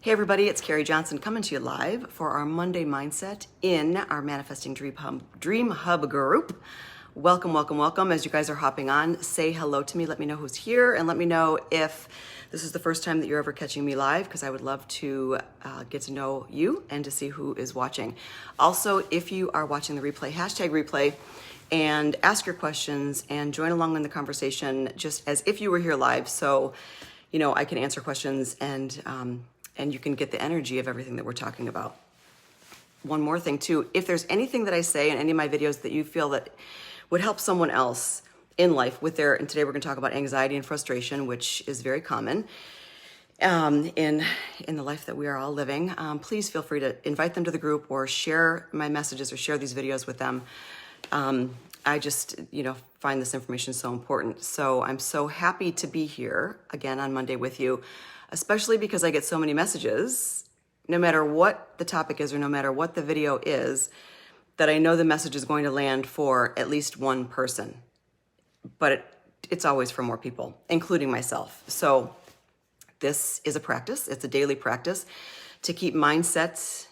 Hey everybody, it's Keri Johnson coming to you live for our Monday Mindset in our Manifesting Dream Hub group. Welcome, welcome, welcome. As you guys are hopping on, say hello to me. Let me know who's here and let me know if this is the first time that you're ever catching me live, because I would love to get to know you and to see who is watching. Also, if you are watching the replay, hashtag replay, and ask your questions and join along in the conversation just as if you were here live. So, you know, I can answer questions and you can get the energy of everything that we're talking about. One more thing too, if there's anything that I say in any of my videos that you feel that would help someone else in life with their, and today we're going to talk about anxiety and frustration, which is very common in the life that we are all living, please feel free to invite them to the group or share my messages or share these videos with them. I just, find this information so important. So I'm so happy to be here again on Monday with you, especially because I get so many messages, no matter what the topic is or no matter what the video is, that I know the message is going to land for at least one person. But it's always for more people, including myself. So this is a practice. It's a daily practice to keep mindsets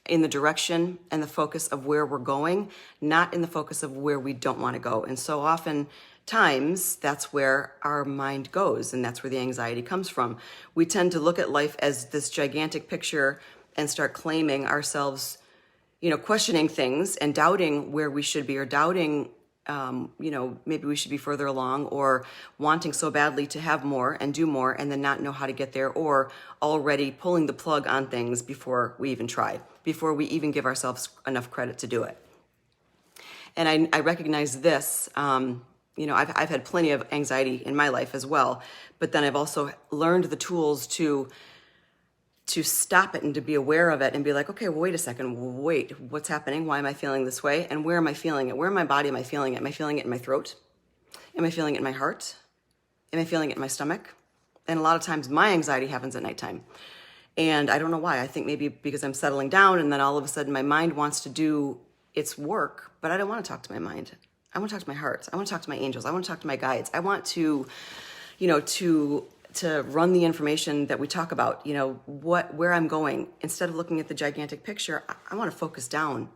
in the direction and the focus of where we're going, not in the focus of where we don't want to go. And so often times that's where our mind goes, and that's where the anxiety comes from. We tend to look at life as this gigantic picture and start claiming ourselves, questioning things and doubting where we should be, or doubting, maybe we should be further along, or wanting so badly to have more and do more and then not know how to get there, or already pulling the plug on things before we even try, before we even give ourselves enough credit to do it. And I recognize this, I've had plenty of anxiety in my life as well, but then I've also learned the tools to stop it and to be aware of it and be like, okay, well, wait a second, wait, what's happening? Why am I feeling this way? And where am I feeling it? Where in my body am I feeling it? Am I feeling it in my throat? Am I feeling it in my heart? Am I feeling it in my stomach? And a lot of times my anxiety happens at nighttime. And I don't know why. I think maybe because I'm settling down and then all of a sudden my mind wants to do its work, but I don't want to talk to my mind. I want to talk to my heart. I want to talk to my angels. I want to talk to my guides. I want to, to run the information that we talk about, where I'm going. Instead of looking at the gigantic picture, I want to focus down.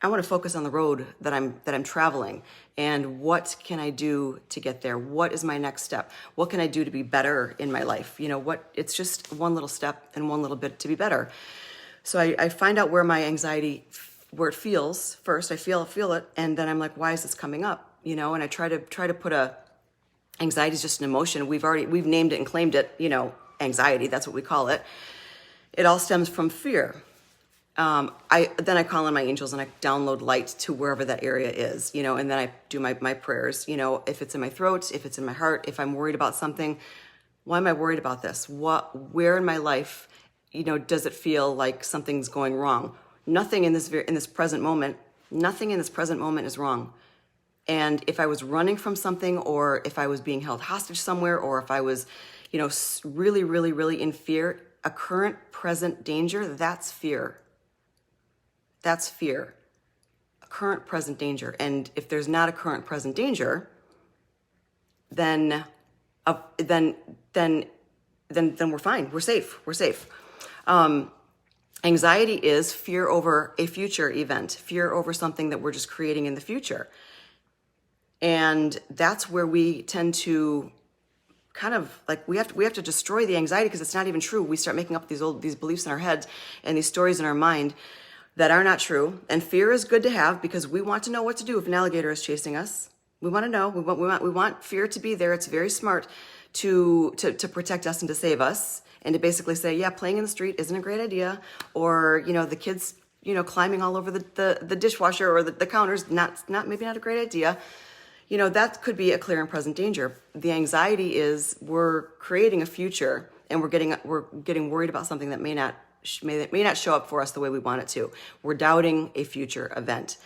I want to focus on the road that I'm traveling, and what can I do to get there? What is my next step? What can I do to be better in my life? It's just one little step and one little bit to be better. So I find out where my anxiety, where it feels first. I feel it, and then I'm like, why is this coming up? And I try to put anxiety is just an emotion. We've named it and claimed it, anxiety, that's what we call it. It all stems from fear. I call on my angels and I download light to wherever that area is, and then I do my prayers, if it's in my throat, if it's in my heart, if I'm worried about something, why am I worried about this? Where in my life, does it feel like something's going wrong? Nothing in this present moment is wrong. And if I was running from something, or if I was being held hostage somewhere, or if I was, really, really, really in fear, a current present danger, that's fear. That's fear. A current present danger. And if there's not a current present danger, then we're fine. We're safe. Anxiety is fear over a future event, fear over something that we're just creating in the future. And that's where we tend to kind of like, we have to destroy the anxiety, because it's not even true. We start making up these beliefs in our heads and these stories in our mind that are not true. And fear is good to have, because we want to know what to do if an alligator is chasing us. We want to know. We want fear to be there. It's very smart to protect us and to save us, and to basically say, yeah, playing in the street isn't a great idea, or the kids climbing all over the dishwasher or the counters, maybe not a great idea. That could be a clear and present danger. The anxiety is we're creating a future, and we're getting worried about something that may not show up for us the way we want it to. We're doubting a future event,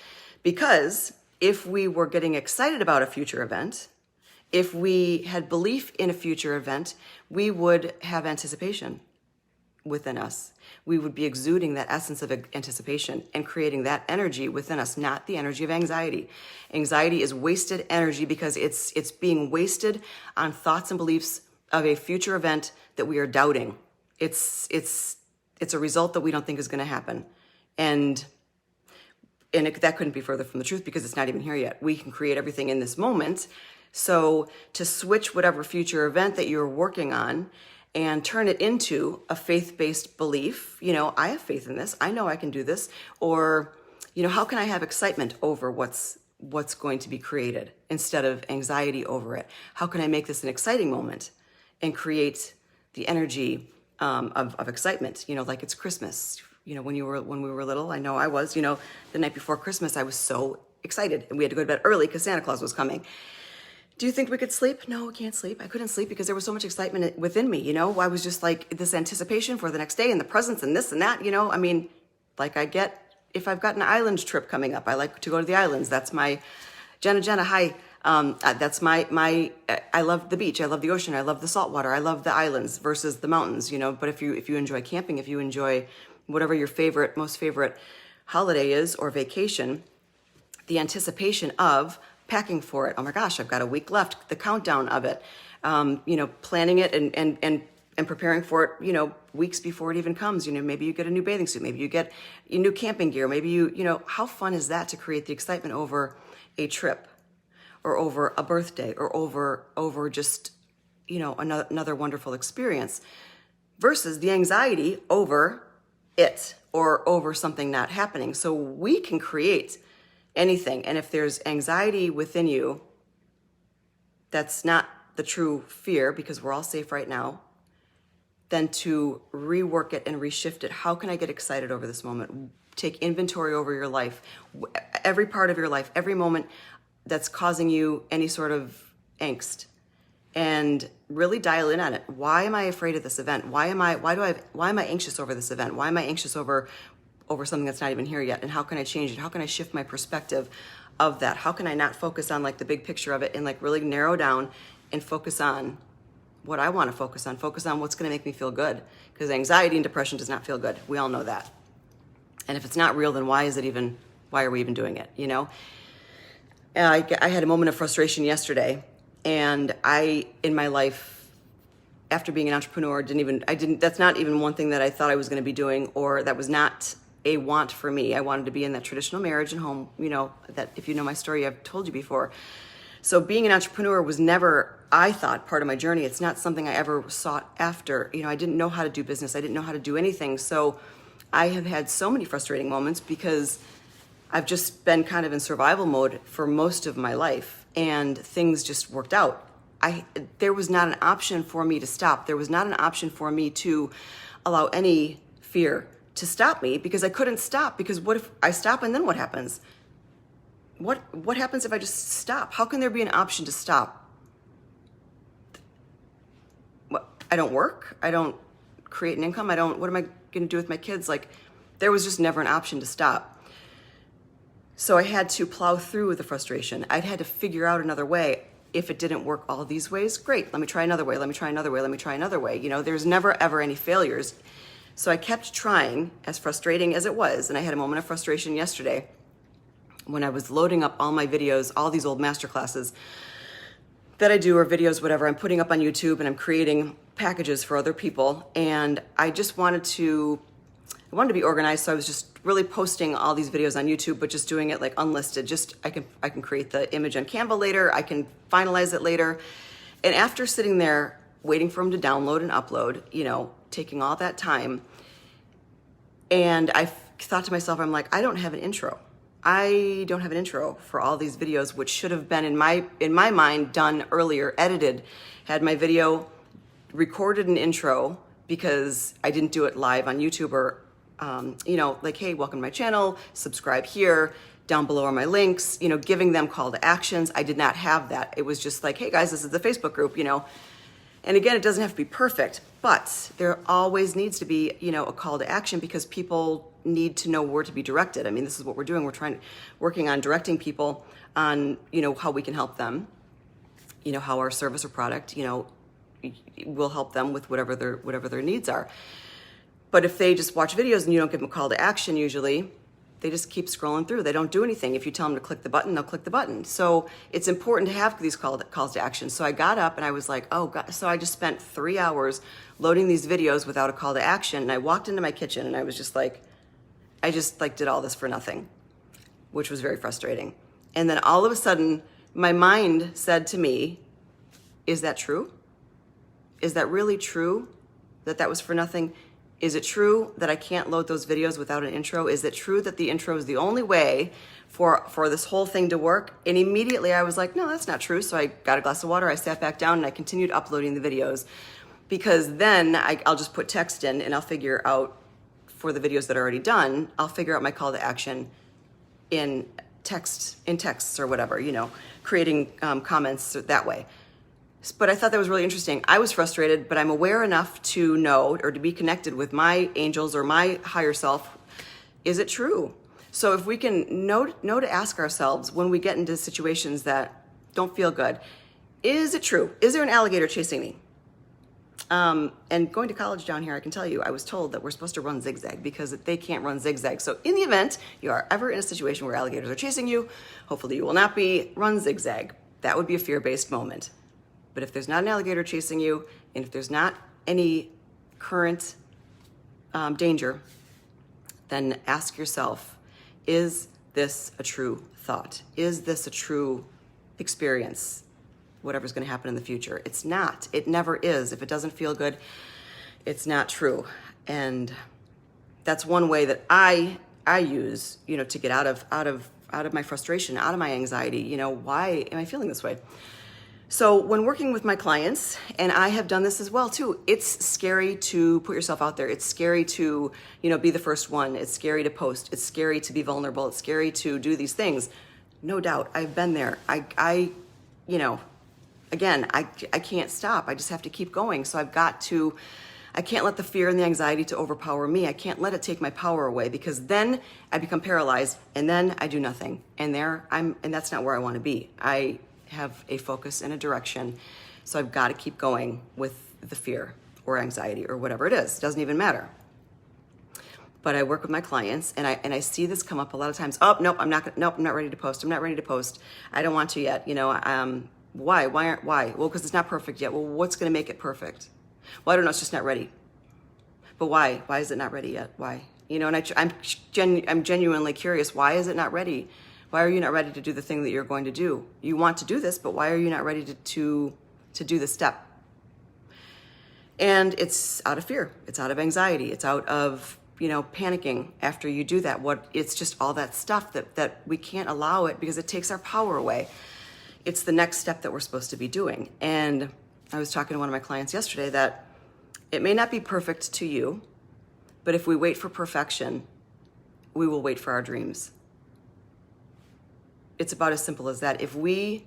because if we were getting excited about a future event, if we had belief in a future event, we would have anticipation within us. We would be exuding that essence of anticipation and creating that energy within us, not the energy of anxiety. Anxiety is wasted energy, because it's being wasted on thoughts and beliefs of a future event that we are doubting. it's a result that we don't think is going to happen. And that couldn't be further from the truth because it's not even here yet. We can create everything in this moment. So to switch whatever future event that you're working on and turn it into a faith-based belief, I have faith in this. I know I can do this. Or, how can I have excitement over what's going to be created instead of anxiety over it? How can I make this an exciting moment and create the energy of excitement? Like it's Christmas. When we were little, I know I was, the night before Christmas, I was so excited and we had to go to bed early because Santa Claus was coming. Do you think we could sleep? No, we can't sleep. I couldn't sleep because there was so much excitement within me, I was just like this anticipation for the next day and the presents and this and that, like I get, if I've got an island trip coming up, I like to go to the islands. That's my, Jenna, hi. That's my, I love the beach. I love the ocean. I love the salt water. I love the islands versus the mountains, but if you enjoy camping, if you enjoy whatever your most favorite holiday is or vacation, the anticipation of packing for it. Oh my gosh, I've got a week left. The countdown of it, planning it and preparing for it, weeks before it even comes. Maybe you get a new bathing suit. Maybe you get new camping gear. Maybe how fun is that to create the excitement over a trip or over a birthday or over just, another wonderful experience versus the anxiety over it or over something not happening. So we can create anything. And if there's anxiety within you, that's not the true fear because we're all safe right now, then to rework it and reshift it. How can I get excited over this moment? Take inventory over your life, every part of your life, every moment that's causing you any sort of angst, and really dial in on it. Why am I afraid of this event? Why am I anxious over this event? Why am I anxious over something that's not even here yet? And how can I change it? How can I shift my perspective of that? How can I not focus on like the big picture of it and like really narrow down and focus on what I want to focus on what's going to make me feel good? Because anxiety and depression does not feel good. We all know that. And if it's not real, then why are we even doing it? And I had a moment of frustration yesterday, and in my life, after being an entrepreneur, that's not even one thing that I thought I was going to be doing, or that was not a want for me. I wanted to be in that traditional marriage and home, that if you know my story, I've told you before. So being an entrepreneur was never, I thought, part of my journey. It's not something I ever sought after. I didn't know how to do business. I didn't know how to do anything. So I have had so many frustrating moments because I've just been kind of in survival mode for most of my life, and things just worked out. There was not an option for me to stop. There was not an option for me to allow any fear to stop me because I couldn't stop. Because what if I stop and then what happens? What happens if I just stop? How can there be an option to stop? I don't work. I don't create an income. What am I going to do with my kids? Like, there was just never an option to stop. So I had to plow through the frustration. I'd had to figure out another way. If it didn't work all these ways, great. Let me try another way. Let me try another way. Let me try another way. There's never, ever any failures. So I kept trying, as frustrating as it was. And I had a moment of frustration yesterday when I was loading up all my videos, all these old masterclasses that I do, or videos, whatever, I'm putting up on YouTube, and I'm creating packages for other people. And I just wanted to be organized. So I was just really posting all these videos on YouTube, but just doing it like unlisted. Just, I can create the image on Canva later. I can finalize it later. And after sitting there waiting for them to download and upload, taking all that time, and I thought to myself, I'm like, I don't have an intro. I don't have an intro for all these videos, which should have been in my mind done earlier, edited, had my video recorded an intro, because I didn't do it live on YouTube, or like, hey, welcome to my channel, subscribe here, down below are my links, giving them call to actions. I did not have that. It was just like, hey guys, this is the Facebook group, And again, it doesn't have to be perfect, but there always needs to be, a call to action, because people need to know where to be directed. I mean, this is what we're doing. We're working on directing people on, how we can help them, how our service or product, will help them with whatever their needs are. But if they just watch videos and you don't give them a call to action, usually, they just keep scrolling through. They don't do anything. If you tell them to click the button, they'll click the button. So it's important to have these calls to action. So I got up and I was like, oh God. So I just spent 3 hours loading these videos without a call to action. And I walked into my kitchen and I was just like, I just like did all this for nothing, which was very frustrating. And then all of a sudden, my mind said to me, is that true? Is that really true that that was for nothing? Is it true that I can't load those videos without an intro? Is it true that the intro is the only way for this whole thing to work? And immediately I was like, no, that's not true. So I got a glass of water, I sat back down and I continued uploading the videos, because then I'll just put text in and I'll figure out, for the videos that are already done, I'll figure out my call to action in texts or whatever, creating comments that way. But I thought that was really interesting. I was frustrated, but I'm aware enough to know, or to be connected with my angels or my higher self. Is it true? So if we can know to ask ourselves when we get into situations that don't feel good, is it true? Is there an alligator chasing me? And going to college down here, I can tell you, I was told that we're supposed to run zigzag because they can't run zigzag. So in the event you are ever in a situation where alligators are chasing you, hopefully you will not be, run zigzag. That would be a fear-based moment. But if there's not an alligator chasing you, and if there's not any current danger, then ask yourself, is this a true thought? Is this a true experience? Whatever's going to happen in the future. It's not. It never is. If it doesn't feel good, it's not true. And that's one way that I use, to get out of my frustration, out of my anxiety. Why am I feeling this way? So when working with my clients, and I have done this as well too, it's scary to put yourself out there. It's scary to, be the first one. It's scary to post. It's scary to be vulnerable. It's scary to do these things. No doubt. I've been there. Again, I can't stop. I just have to keep going. So I can't let the fear and the anxiety to overpower me. I can't let it take my power away, because then I become paralyzed and then I do nothing. And that's not where I want to be. I have a focus and a direction. So I've got to keep going with the fear or anxiety or whatever it is. It doesn't even matter. But I work with my clients and I see this come up a lot of times. Oh, nope, I'm not ready to post. I'm not ready to post. I don't want to yet. Why? Why? Well, because it's not perfect yet. Well, what's going to make it perfect? Well, I don't know. It's just not ready. But why? Why is it not ready yet? Why? And I'm genuinely curious. Why is it not ready? Why are you not ready to do the thing that you're going to do? You want to do this, but why are you not ready to do the step? And it's out of fear. It's out of anxiety. It's out of, panicking after you do that. It's just all that stuff that we can't allow it, because it takes our power away. It's the next step that we're supposed to be doing. And I was talking to one of my clients yesterday that it may not be perfect to you, but if we wait for perfection, we will wait for our dreams. It's about as simple as that. If we're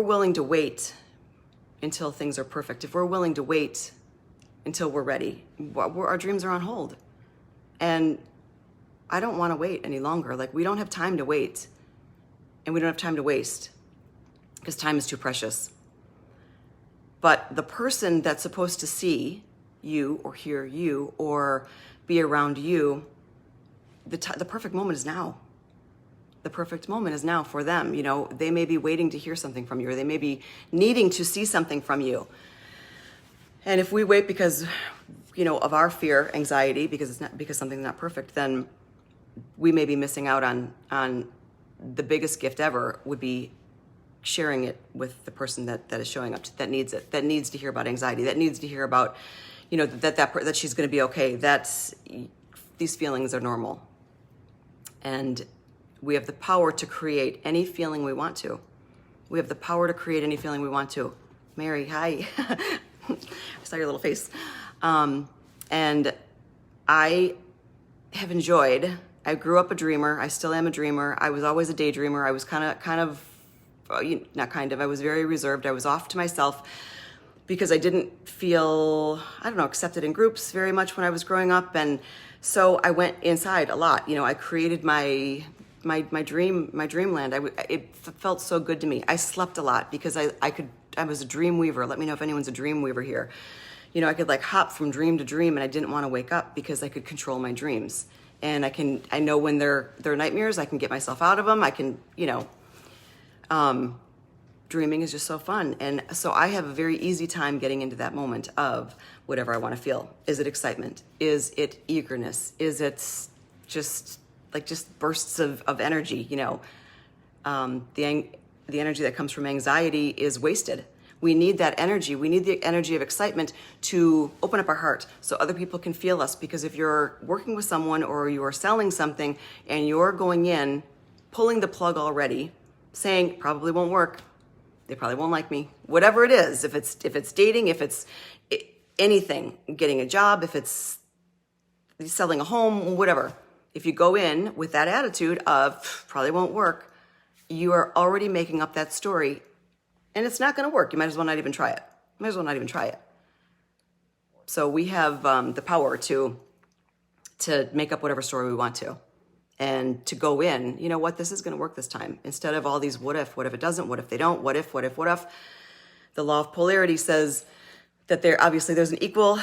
willing to wait until things are perfect, if we're willing to wait until we're ready, our dreams are on hold. And I don't want to wait any longer. We don't have time to wait, and we don't have time to waste, because time is too precious. But the person that's supposed to see you or hear you or be around you, the perfect moment is now. The perfect moment is now for them. They may be waiting to hear something from you, or they may be needing to see something from you. And if we wait because, of our fear, anxiety, because something's not perfect, then we may be missing out on the biggest gift ever, would be sharing it with the person that is showing up, that needs it, that needs to hear about anxiety, that needs to hear about, that she's going to be okay. These feelings are normal. And we have the power to create any feeling we want to. We have the power to create any feeling we want to. Mary, hi. I saw your little face. And I have enjoyed, I grew up a dreamer. I still am a dreamer. I was always a daydreamer. I was I was very reserved. I was off to myself because I didn't feel, accepted in groups very much when I was growing up. And so I went inside a lot. I created my dreamland. It felt so good to me. I slept a lot because I was a dream weaver. Let me know if anyone's a dream weaver here. I could hop from dream to dream, and I didn't want to wake up because I could control my dreams. And I know when they're nightmares, I can get myself out of them. I can, dreaming is just so fun. And so I have a very easy time getting into that moment of whatever I want to feel. Is it excitement? Is it eagerness? Is it just bursts of energy? The energy that comes from anxiety is wasted. We need that energy. We need the energy of excitement to open up our heart so other people can feel us. Because if you're working with someone or you're selling something and you're going in, pulling the plug already, saying probably won't work, they probably won't like me, whatever it is, if it's dating, if it's anything, getting a job, if it's selling a home, whatever. If you go in with that attitude of probably won't work, you are already making up that story. And it's not going to work. You might as well not even try it. So we have the power to make up whatever story we want to, and to go in. You know what? This is going to work this time. Instead of all these what if it doesn't, what if they don't, what if. The law of polarity says that there's an equal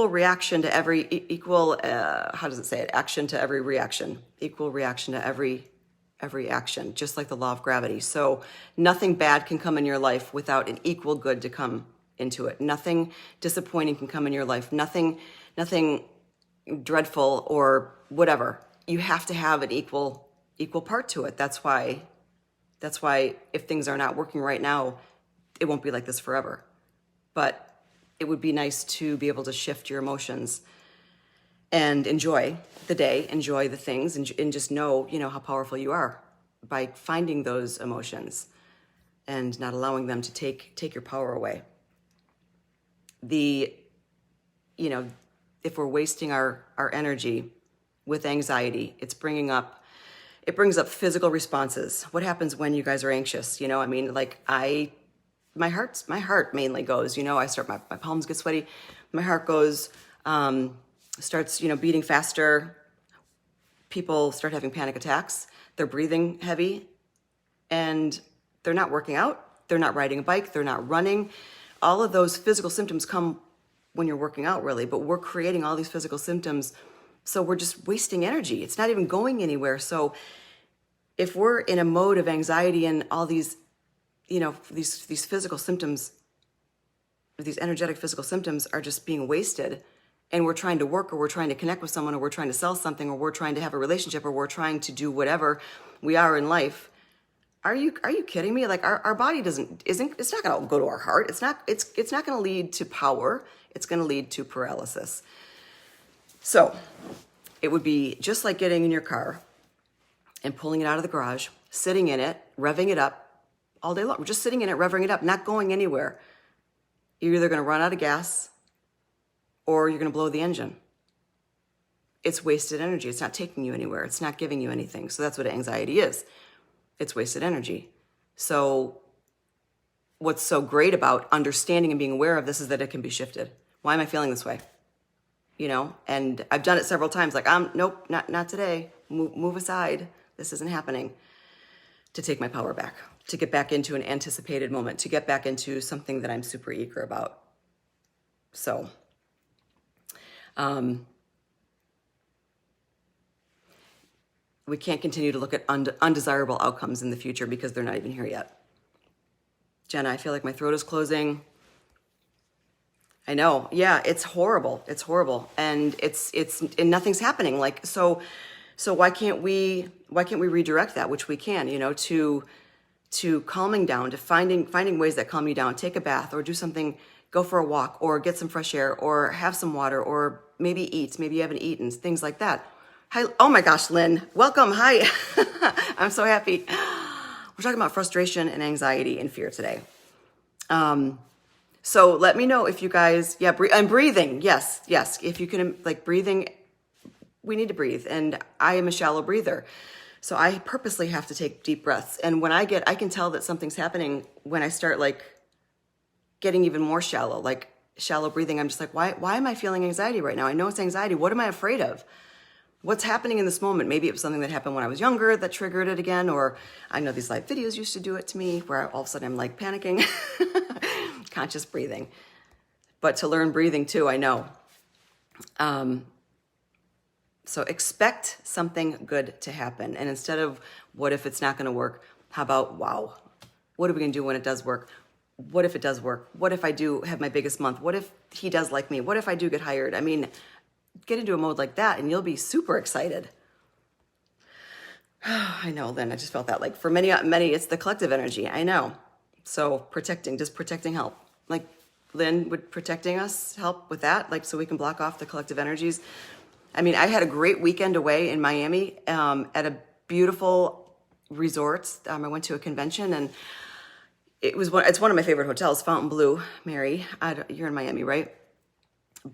reaction to every how does it say it? Action to every reaction. Equal reaction to every action, just like the law of gravity. So nothing bad can come in your life without an equal good to come into it. Nothing disappointing can come in your life. Nothing dreadful or whatever. You have to have an equal part to it. That's why if things are not working right now, it won't be like this forever. But it would be nice to be able to shift your emotions and enjoy the day, enjoy the things, and just know, how powerful you are by finding those emotions and not allowing them to take your power away. If we're wasting our energy with anxiety, it brings up physical responses. What happens when you guys are anxious? My heart mainly goes, I start, my palms get sweaty. My heart goes, starts, beating faster. People start having panic attacks. They're breathing heavy, and they're not working out. They're not riding a bike. They're not running. All of those physical symptoms come when you're working out, really, but we're creating all these physical symptoms. So we're just wasting energy. It's not even going anywhere. So if we're in a mode of anxiety and all these, these physical symptoms, these energetic physical symptoms are just being wasted, and we're trying to work, or we're trying to connect with someone, or we're trying to sell something, or we're trying to have a relationship, or we're trying to do whatever we are in life. Are you kidding me? Like our body it's not going to go to our heart. It's not going to lead to power. It's going to lead to paralysis. So it would be just like getting in your car and pulling it out of the garage, sitting in it, revving it up all day long. We're just sitting in it, revving it up, not going anywhere. You're either going to run out of gas or you're going to blow the engine. It's wasted energy. It's not taking you anywhere. It's not giving you anything. So that's what anxiety is. It's wasted energy. So what's so great about understanding and being aware of this is that it can be shifted. Why am I feeling this way? And I've done it several times. Like, nope, not today. Move aside. This isn't happening. To take my power back, to get back into an anticipated moment, to get back into something that I'm super eager about. So, we can't continue to look at undesirable outcomes in the future because they're not even here yet. Jenna, I feel like my throat is closing. I know. Yeah, it's horrible. It's horrible. And and nothing's happening. So why can't we redirect that, which we can, to calming down, to finding ways that calm you down. Take a bath, or do something, go for a walk, or get some fresh air, or have some water, or maybe eat. Maybe you haven't eaten, things like that. Hi. Oh my gosh, Lynn, welcome. Hi. I'm so happy. We're talking about frustration and anxiety and fear today. So let me know if you guys, and breathing. Yes. If you can, breathing, we need to breathe. And I am a shallow breather. So I purposely have to take deep breaths. And when I can tell that something's happening when I start getting even more shallow breathing. I'm just like, why am I feeling anxiety right now? I know it's anxiety. What am I afraid of? What's happening in this moment? Maybe it was something that happened when I was younger that triggered it again, or I know these live videos used to do it to me where all of a sudden I'm panicking. Conscious breathing. But to learn breathing too, I know. So expect something good to happen. And instead of what if it's not going to work, how about, wow, what are we going to do when it does work? What if it does work? What if I do have my biggest month? What if he does like me? What if I do get hired? I mean, get into a mode like that and you'll be super excited. I know, Lynn, I just felt that. Like for many, it's the collective energy. I know. So does protecting help? Like Lynn, would protecting us help with that? Like so we can block off the collective energies? I mean, I had a great weekend away in Miami at a beautiful resort. I went to a convention and it's one of my favorite hotels, Fontainebleau, Mary. You're in Miami, right?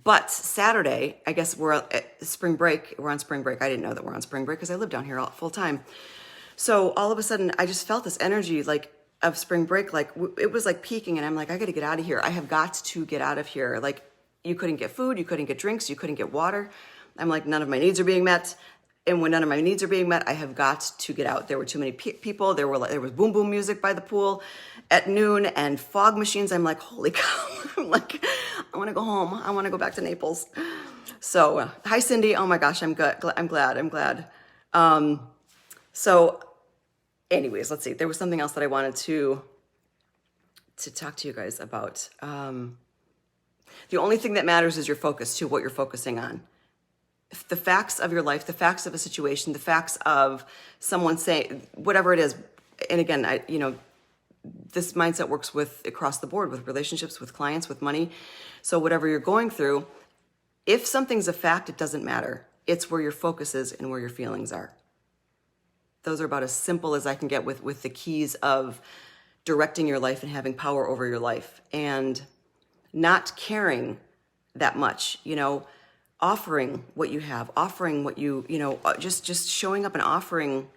But Saturday, I guess we're at spring break. We're on spring break. I didn't know that we're on spring break because I live down here full time. So all of a sudden, I just felt this energy like of spring break. Like it was like peaking, and I'm like, I got to get out of here. I have got to get out of here. Like you couldn't get food, you couldn't get drinks, you couldn't get water. I'm like, none of my needs are being met. And when none of my needs are being met, I have got to get out. There were too many people. There was boom boom music by the pool at noon and fog machines. I'm like, holy cow! I'm like, I want to go home. I want to go back to Naples. So, hi Cindy. Oh my gosh, I'm good. I'm glad. So, anyways, let's see. There was something else that I wanted to talk to you guys about. The only thing that matters is your focus to what you're focusing on. The facts of your life, the facts of a situation, the facts of someone saying whatever it is. And again, this mindset works with across the board with relationships, with clients, with money. So whatever you're going through, if something's a fact, it doesn't matter. It's where your focus is and where your feelings are. Those are about as simple as I can get with the keys of directing your life and having power over your life and not caring that much, offering what you have, offering what just showing up and offering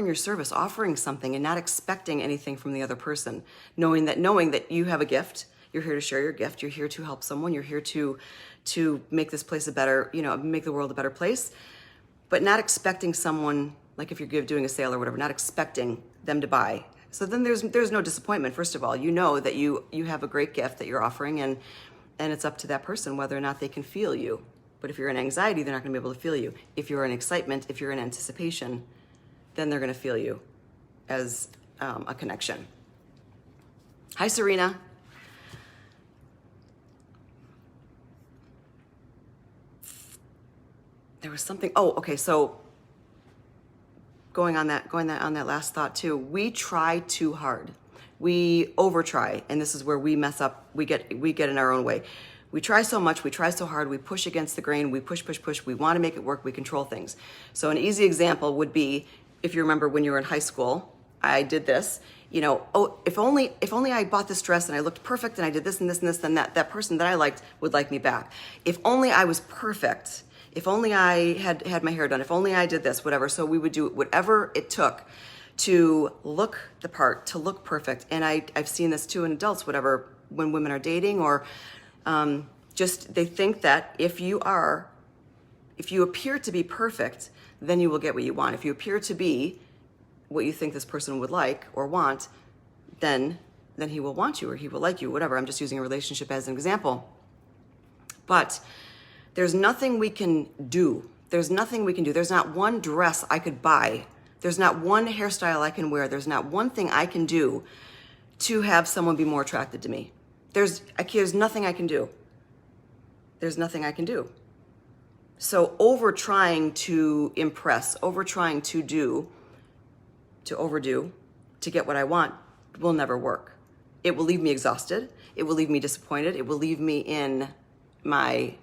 your service, offering something and not expecting anything from the other person, knowing that you have a gift, you're here to share your gift, you're here to help someone, you're here to make this place a better, make the world a better place, but not expecting someone, like if you're doing a sale or whatever, not expecting them to buy. So then there's no disappointment. First of all, you know that you have a great gift that you're offering and it's up to that person whether or not they can feel you. But if you're in anxiety, they're not going to be able to feel you. If you're in excitement, if you're in anticipation, then they're going to feel you as a connection. Hi, Serena. There was something. Oh, okay. So going on that last thought too. We try too hard. We over try, and this is where we mess up. We get in our own way. We try so much, we try so hard, we push against the grain, we push. We want to make it work, we control things. So an easy example would be, if you remember when you were in high school, I did this, if only I bought this dress and I looked perfect and I did this and this and this, then that person that I liked would like me back. If only I was perfect, if only I had my hair done, if only I did this, whatever. So we would do whatever it took to look the part, to look perfect. And I've seen this too in adults, whatever, when women are dating or just they think that if you appear to be perfect, then you will get what you want. If you appear to be what you think this person would like or want, then he will want you or he will like you, whatever. I'm just using a relationship as an example. But there's nothing we can do. There's not one dress I could buy. There's not one hairstyle I can wear. There's not one thing I can do to have someone be more attracted to me. There's nothing I can do. There's nothing I can do. So over trying to impress, over trying to overdo, to get what I want will never work. It will leave me exhausted. It will leave me disappointed. It will leave me in my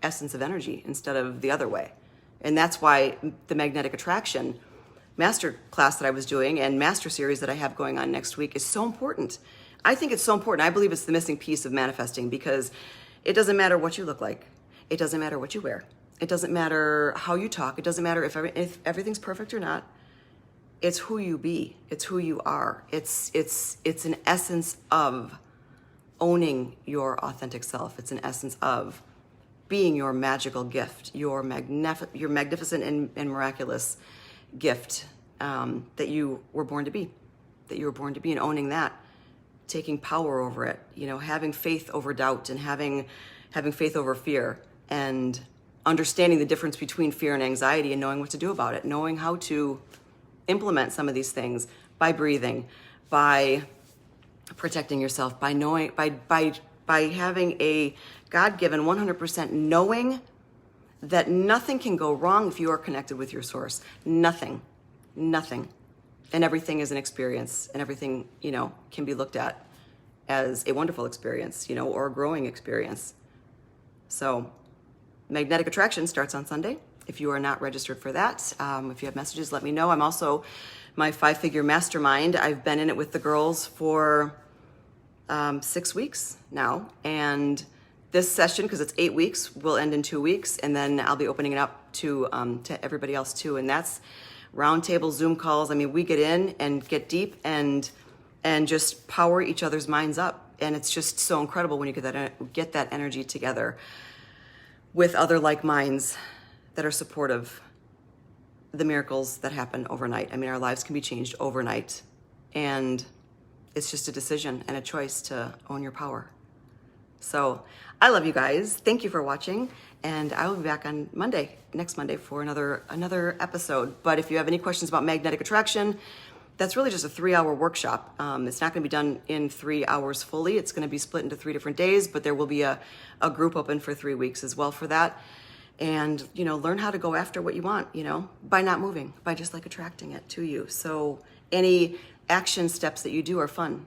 essence of energy instead of the other way. And that's why the magnetic attraction master class that I was doing and master series that I have going on next week is so important. I think it's so important. I believe it's the missing piece of manifesting because it doesn't matter what you look like. It doesn't matter what you wear. It doesn't matter how you talk. It doesn't matter if everything's perfect or not. It's who you be. It's who you are. It's an essence of owning your authentic self. It's an essence of being your magical gift, your magnificent and miraculous gift that you were born to be, and owning that, taking power over it, having faith over doubt and having faith over fear and understanding the difference between fear and anxiety and knowing what to do about it, knowing how to implement some of these things by breathing, by protecting yourself, by knowing, by having a God-given 100% knowing that nothing can go wrong if you are connected with your source. Nothing. And everything is an experience, and everything, can be looked at as a wonderful experience, or a growing experience. So magnetic attraction starts on Sunday. If you are not registered for that, if you have messages, let me know. I'm also my 5-figure mastermind. I've been in it with the girls for 6 weeks now. And this session, because it's 8 weeks, will end in 2 weeks. And then I'll be opening it up to everybody else too. And that's roundtable Zoom calls. I mean, we get in and get deep and just power each other's minds up. And it's just so incredible when you get that energy together with other like minds that are supportive. The miracles that happen overnight. I mean, our lives can be changed overnight. And it's just a decision and a choice to own your power. So I love you guys. Thank you for watching. And I will be back on next Monday for another episode. But if you have any questions about magnetic attraction, that's really just a 3-hour workshop. It's not going to be done in 3 hours fully. It's going to be split into 3 different days, but there will be a group open for 3 weeks as well for that. And, learn how to go after what you want, by not moving, by just like attracting it to you. So any action steps that you do are fun.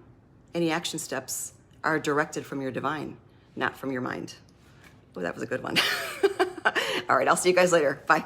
Any action steps are directed from your divine, not from your mind. Oh, that was a good one. All right, I'll see you guys later. Bye.